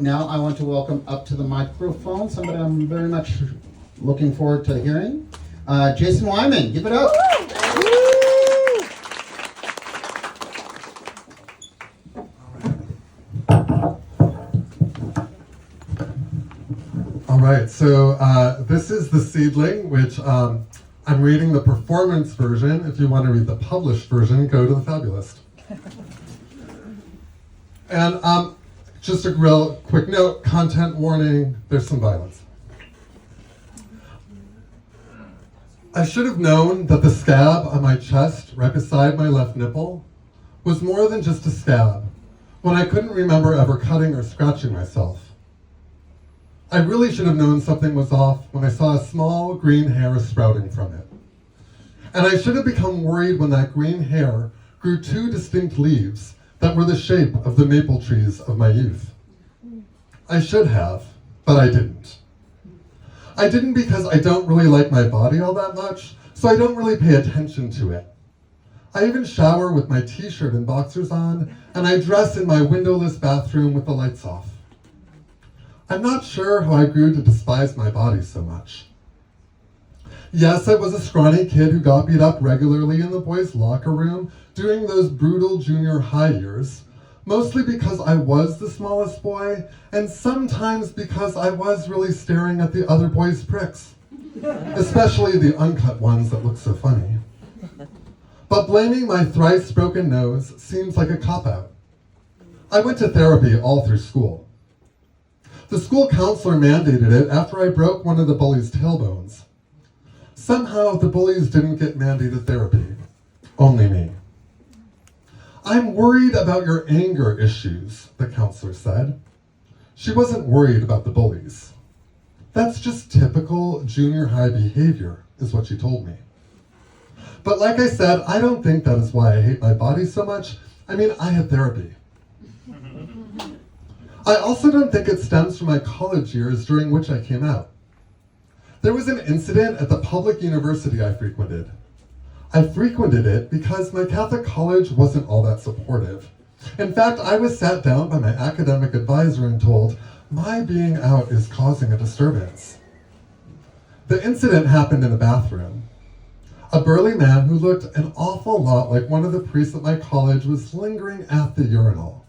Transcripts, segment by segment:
Now I want to welcome up to the microphone somebody I'm very much looking forward to hearing. Jason Wyman, give it up. All right, so this is The Seedling, which I'm reading the performance version. If you want to read the published version, go to the Fabulist. And just a real quick note, content warning, there's some violence. I should have known that the scab on my chest, right beside my left nipple, was more than just a scab, when I couldn't remember ever cutting or scratching myself. I really should have known something was off when I saw a small green hair sprouting from it. And I should have become worried when that green hair grew two distinct leaves that were the shape of the maple trees of my youth. I should have, but I didn't. I didn't because I don't really like my body all that much, so I don't really pay attention to it. I even shower with my t-shirt and boxers on, and I dress in my windowless bathroom with the lights off. I'm not sure how I grew to despise my body so much. Yes, I was a scrawny kid who got beat up regularly in the boys' locker room during those brutal junior high years, mostly because I was the smallest boy, and sometimes because I was really staring at the other boys' pricks, especially the uncut ones that look so funny. But blaming my thrice broken nose seems like a cop-out. I went to therapy all through school. The school counselor mandated it after I broke one of the bullies' tailbones. Somehow, the bullies didn't get mandated therapy. Only me. I'm worried about your anger issues, the counselor said. She wasn't worried about the bullies. That's just typical junior high behavior, is what she told me. But like I said, I don't think that is why I hate my body so much. I mean, I had therapy. I also don't think it stems from my college years during which I came out. There was an incident at the public university I frequented. I frequented it because my Catholic college wasn't all that supportive. In fact, I was sat down by my academic advisor and told, my being out is causing a disturbance. The incident happened in a bathroom. A burly man who looked an awful lot like one of the priests at my college was lingering at the urinal.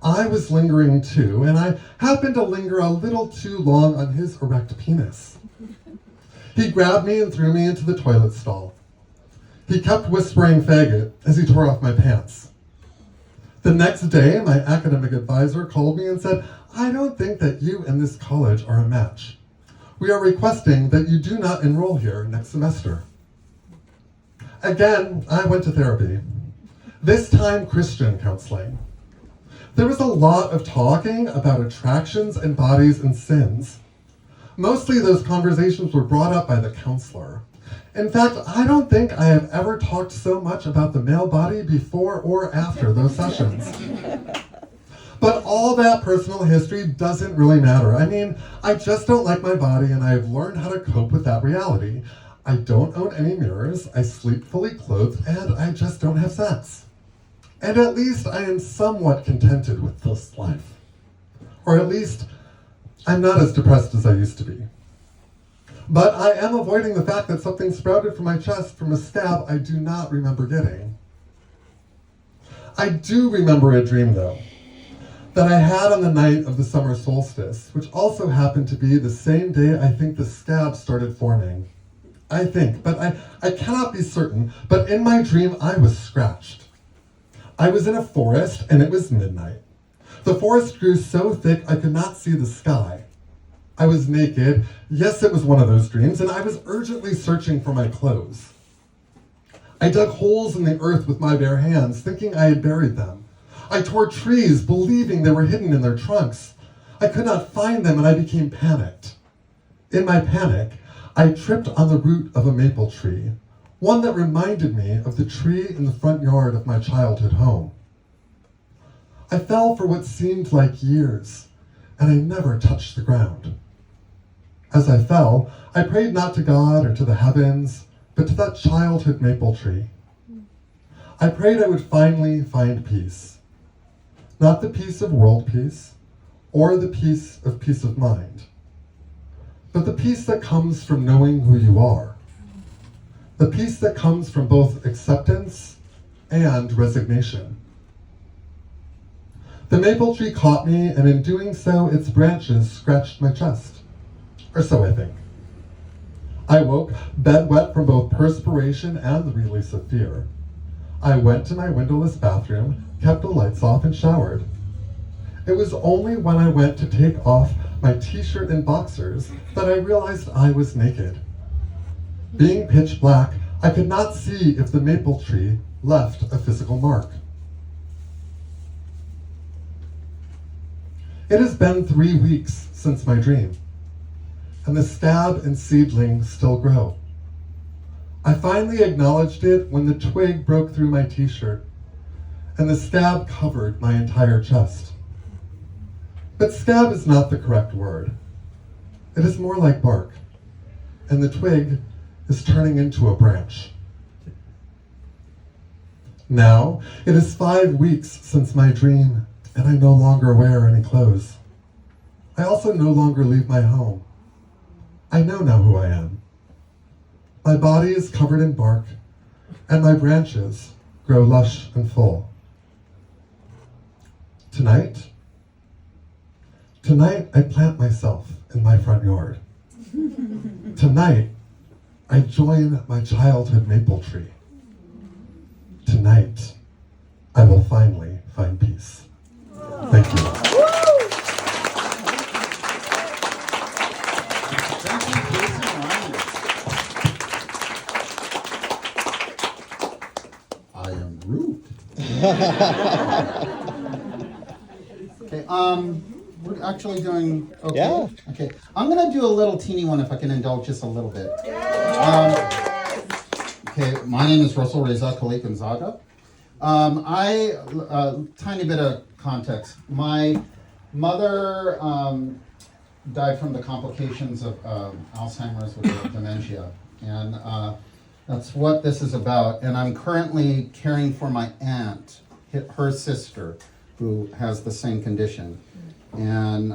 I was lingering too, and I happened to linger a little too long on his erect penis. He grabbed me and threw me into the toilet stall. He kept whispering faggot as he tore off my pants. The next day, my academic advisor called me and said, I don't think that you and this college are a match. We are requesting that you do not enroll here next semester. Again, I went to therapy. This time, Christian counseling. There was a lot of talking about attractions and bodies and sins. Mostly those conversations were brought up by the counselor. In fact, I don't think I have ever talked so much about the male body before or after those sessions. But all that personal history doesn't really matter. I mean, I just don't like my body and I have learned how to cope with that reality. I don't own any mirrors, I sleep fully clothed, and I just don't have sex. And at least I am somewhat contented with this life. Or at least, I'm not as depressed as I used to be. But I am avoiding the fact that something sprouted from my chest from a scab I do not remember getting. I do remember a dream, though, that I had on the night of the summer solstice, which also happened to be the same day I think the scab started forming. I think, but I cannot be certain, but in my dream I was scratched. I was in a forest and it was midnight. The forest grew so thick I could not see the sky. I was naked, yes it was one of those dreams, and I was urgently searching for my clothes. I dug holes in the earth with my bare hands, thinking I had buried them. I tore trees, believing they were hidden in their trunks. I could not find them and I became panicked. In my panic, I tripped on the root of a maple tree, one that reminded me of the tree in the front yard of my childhood home. I fell for what seemed like years, and I never touched the ground. As I fell, I prayed not to God or to the heavens, but to that childhood maple tree. I prayed I would finally find peace. Not the peace of world peace, or the peace of mind, but the peace that comes from knowing who you are, the peace that comes from both acceptance and resignation. The maple tree caught me, and in doing so, its branches scratched my chest, or so I think. I woke, bed wet from both perspiration and the release of fear. I went to my windowless bathroom, kept the lights off, and showered. It was only when I went to take off my t-shirt and boxers that I realized I was naked. Being pitch black, I could not see if the maple tree left a physical mark. It has been 3 weeks since my dream, and the scab and seedling still grow. I finally acknowledged it when the twig broke through my t-shirt, and the scab covered my entire chest. But scab is not the correct word. It is more like bark, and the twig is turning into a branch. Now, it is 5 weeks since my dream, and I no longer wear any clothes. I also no longer leave my home. I know now who I am. My body is covered in bark, and my branches grow lush and full. Tonight I plant myself in my front yard. Tonight, I join my childhood maple tree. Tonight, I will finally find peace. Thank you. I am rude. Okay, we're actually doing okay. Yeah. Okay, I'm gonna do a little teeny one if I can indulge just a little bit. Okay, my name is Russell Reza Khalid Gonzaga. Tiny bit of context. My mother died from the complications of Alzheimer's with dementia, and that's what this is about. And I'm currently caring for my aunt, her sister, who has the same condition. And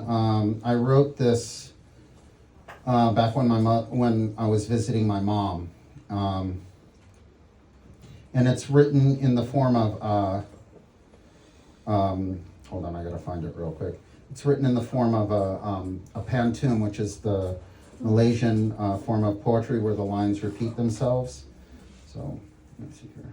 I wrote this back when I was visiting my mom. And it's written in the form of, hold on, I gotta find it real quick. It's written in the form of a pantun, which is the Malaysian form of poetry where the lines repeat themselves. So, let's see here.